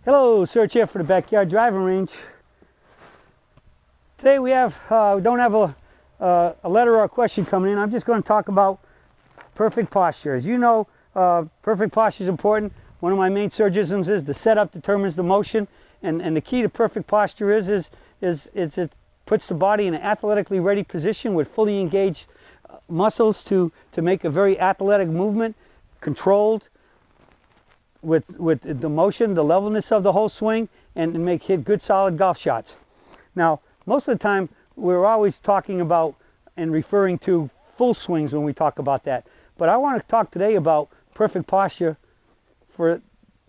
Hello, Serge here for the Backyard Driving Range. Today we don't have a letter or a question coming in. I'm just going to talk about perfect posture. As you know, perfect posture is important. One of my main Sergisms is the setup determines the motion, and the key to perfect posture is it puts the body in an athletically ready position with fully engaged muscles to make a very athletic movement, controlled, with the motion, the levelness of the whole swing, and hit good solid golf shots. Now, most of the time we're always talking about and referring to full swings when we talk about that. But I want to talk today about perfect posture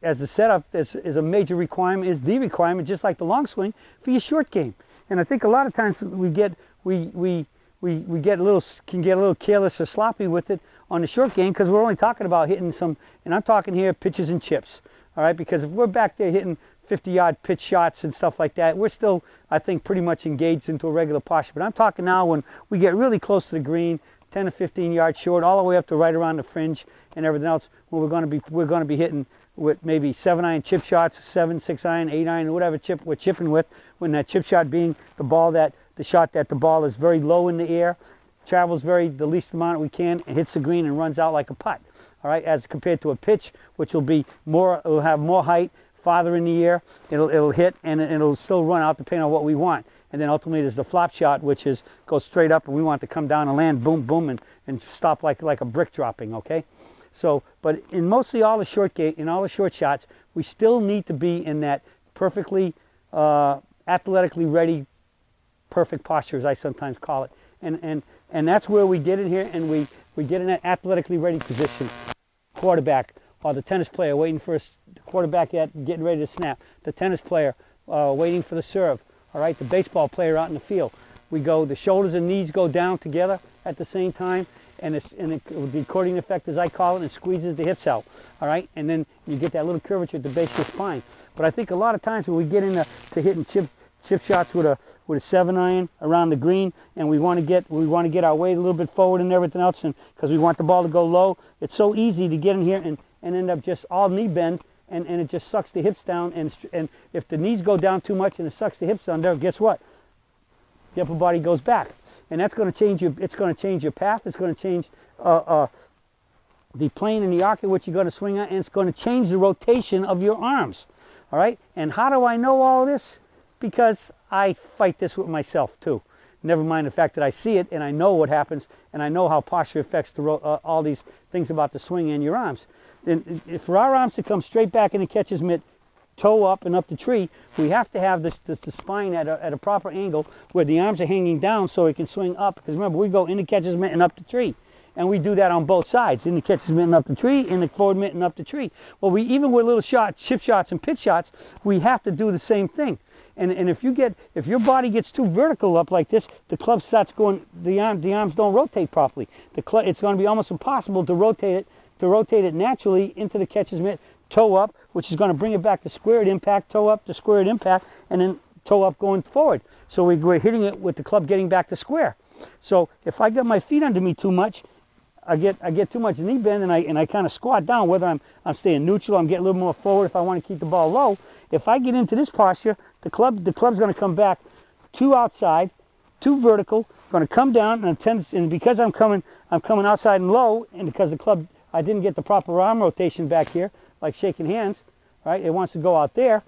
as a setup is a major requirement, is the requirement, just like the long swing, for your short game. And I think a lot of times we can get a little careless or sloppy with it on the short game, because we're only talking about hitting some, and I'm talking here pitches and chips, all right? Because if we're back there hitting 50-yard pitch shots and stuff like that, we're still, I think, pretty much engaged into a regular posture. But I'm talking now when we get really close to the green, 10 to 15 yards short, all the way up to right around the fringe and everything else, when we're going to be hitting with maybe 7-iron chip shots, 7, 6-iron, 8-iron, whatever chip we're chipping with. When that chip shot being the shot that the ball is very low in the air, travels the least amount we can, and hits the green and runs out like a putt. All right, as compared to a pitch, which will have more height, farther in the air, it'll hit and it'll still run out depending on what we want. And then ultimately there's the flop shot, which goes straight up, and we want to come down and land boom, boom, and stop like a brick dropping. Okay, so but in mostly all the short game, in all the short shots, we still need to be in that perfectly athletically ready, perfect posture, as I sometimes call it. And that's where we get in here, and we get in that athletically ready position. Quarterback or the tennis player waiting for the quarterback getting ready to snap. The tennis player waiting for the serve. All right, the baseball player out in the field. The shoulders and knees go down together at the same time, and the accordion effect, as I call it, and squeezes the hips out. All right, and then you get that little curvature at the base of your spine. But I think a lot of times when we get into hitting chip shots with a 7-iron around the green, and we want to get our weight a little bit forward and everything else, and because we want the ball to go low, it's so easy to get in here and end up just all knee bend, and it just sucks the hips down, and if the knees go down too much and it sucks the hips down there, guess what? The upper body goes back, and that's going to change it's going to change your path. It's going to change the plane and the arc at which you're going to swing at, and it's going to change the rotation of your arms. All right, and how do I know all this? Because I fight this with myself too. Never mind the fact that I see it and I know what happens, and I know how posture affects all these things about the swing and your arms. Then, for our arms to come straight back in the catcher's mitt, toe up and up the tree, we have to have the spine at a proper angle where the arms are hanging down so it can swing up. Because remember, we go in the catcher's mitt and up the tree. And we do that on both sides, in the catcher's mitt and up the tree, in the forward mitt and up the tree. Well, even with little chip shots and pitch shots, we have to do the same thing. And if your body gets too vertical up like this, the club starts going, the arms don't rotate properly. It's going to be almost impossible to rotate it naturally into the catcher's mitt, toe up, which is going to bring it back to squared impact, toe up to squared impact, and then toe up going forward. So we're hitting it with the club getting back to square. So if I get my feet under me too much, I get too much knee bend, and I kind of squat down, whether I'm staying neutral, I'm getting a little more forward if I want to keep the ball low. If I get into this posture, the club's going to come back too outside, too vertical, going to come down, and because I'm coming outside and low, and because the club, I didn't get the proper arm rotation back here, like shaking hands, right? It wants to go out there.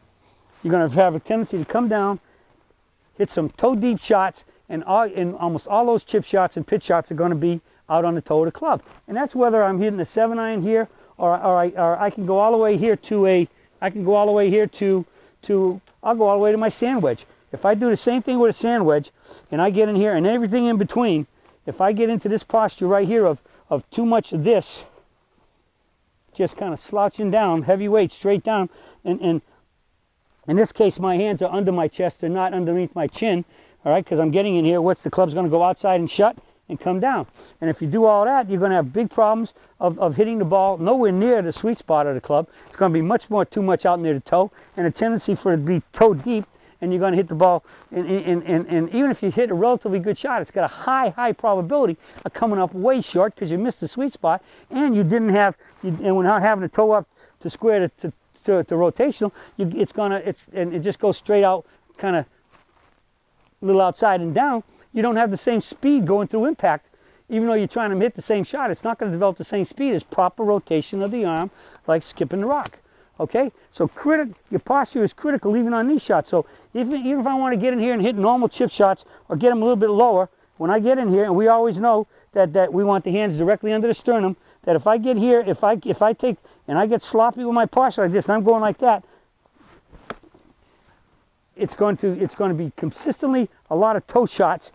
You're going to have a tendency to come down, hit some toe deep shots, and almost all those chip shots and pitch shots are going to be out on the toe of the club. And that's whether I'm hitting a 7-iron here, or I can go all the way here I'll go all the way to my sand wedge. If I do the same thing with a sand wedge, and I get in here and everything in between, if I get into this posture right here of too much of this, just kind of slouching down, heavy weight straight down, and in this case my hands are under my chest, they're not underneath my chin, all right, because I'm getting in here, the club's going to go outside and shut and come down. And if you do all that, you're going to have big problems of hitting the ball nowhere near the sweet spot of the club. It's going to be too much out near the toe, and a tendency for it to be toe deep, and you're going to hit the ball, and even if you hit a relatively good shot, it's got a high probability of coming up way short because you missed the sweet spot, and we're not having to toe up to square to to rotational, and it just goes straight out, kind of a little outside and down. You don't have the same speed going through impact. Even though you're trying to hit the same shot, it's not going to develop the same speed as proper rotation of the arm, like skipping the rock. Okay, so your posture is critical even on these shots. So even if I want to get in here and hit normal chip shots or get them a little bit lower, when I get in here, and we always know that we want the hands directly under the sternum, that if I get here, if I take and I get sloppy with my posture like this, and I'm going like that, it's going to be consistently a lot of toe shots,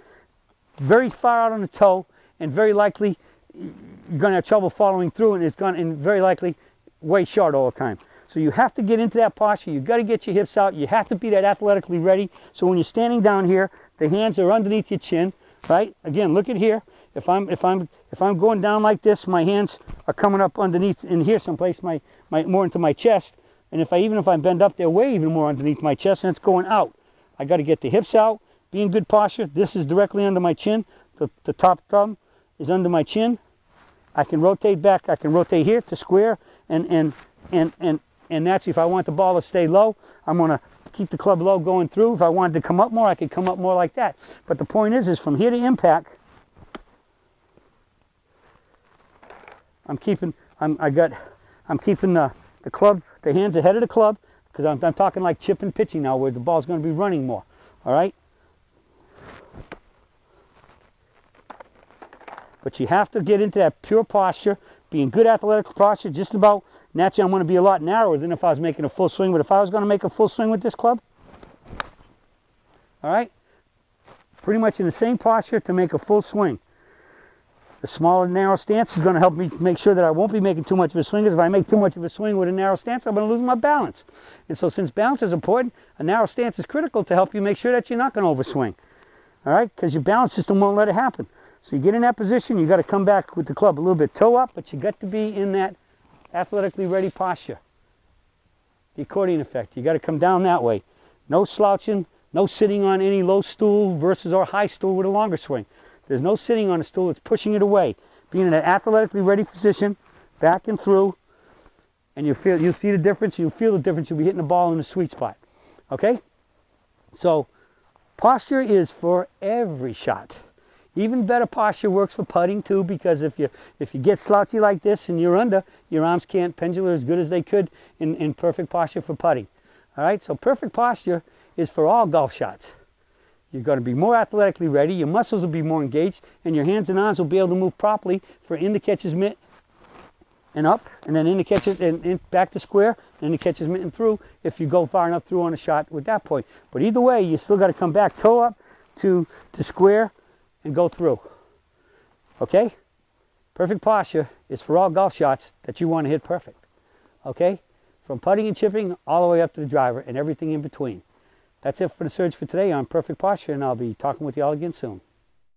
very far out on the toe, and very likely you're going to have trouble following through, and very likely way short all the time. So you have to get into that posture. You've got to get your hips out. You have to be that athletically ready. So when you're standing down here, the hands are underneath your chin, right? Again, look at here. If I'm going down like this, my hands are coming up underneath in here someplace, my more into my chest. And even if I bend up, they're way even more underneath my chest, and it's going out. I got to get the hips out, be in good posture. This is directly under my chin. The top thumb is under my chin. I can rotate back. I can rotate here to square, and that's if I want the ball to stay low, I'm going to keep the club low going through. If I wanted to come up more, I could come up more like that. But the point is from here to impact, I'm keeping the club, the hands ahead of the club, because I'm talking like chip and pitching now, where the ball's going to be running more. All right. But you have to get into that pure posture, be in good athletic posture. Just about naturally, I'm going to be a lot narrower than if I was making a full swing. But if I was going to make a full swing with this club, all right, pretty much in the same posture to make a full swing. The smaller narrow stance is going to help me make sure that I won't be making too much of a swing, because if I make too much of a swing with a narrow stance, I'm going to lose my balance. And so since balance is important, a narrow stance is critical to help you make sure that you're not going to overswing. All right, because your balance system won't let it happen. So you get in that position, you got to come back with the club a little bit toe up, but you got to be in that athletically ready posture. The accordion effect. You got to come down that way. No slouching, no sitting on any low stool versus or high stool with a longer swing. There's no sitting on a stool, it's pushing it away. Being in an athletically ready position, back and through, and you'll see the difference, you'll feel the difference, you'll be hitting the ball in the sweet spot. Okay? So posture is for every shot. Even better posture works for putting too, because if you get slouchy like this and you're under, your arms can't pendulate as good as they could in perfect posture for putting. All right, so perfect posture is for all golf shots. You're going to be more athletically ready, your muscles will be more engaged, and your hands and arms will be able to move properly for in the catcher's mitt and up, and then in the catcher's and back to square, and in the catcher's mitt and through, if you go far enough through on a shot with that point. But either way, you still got to come back toe up to square and go through. Okay? Perfect posture is for all golf shots that you want to hit perfect. Okay? From putting and chipping all the way up to the driver and everything in between. That's it for the Surge for today on Perfect Posture, and I'll be talking with you all again soon.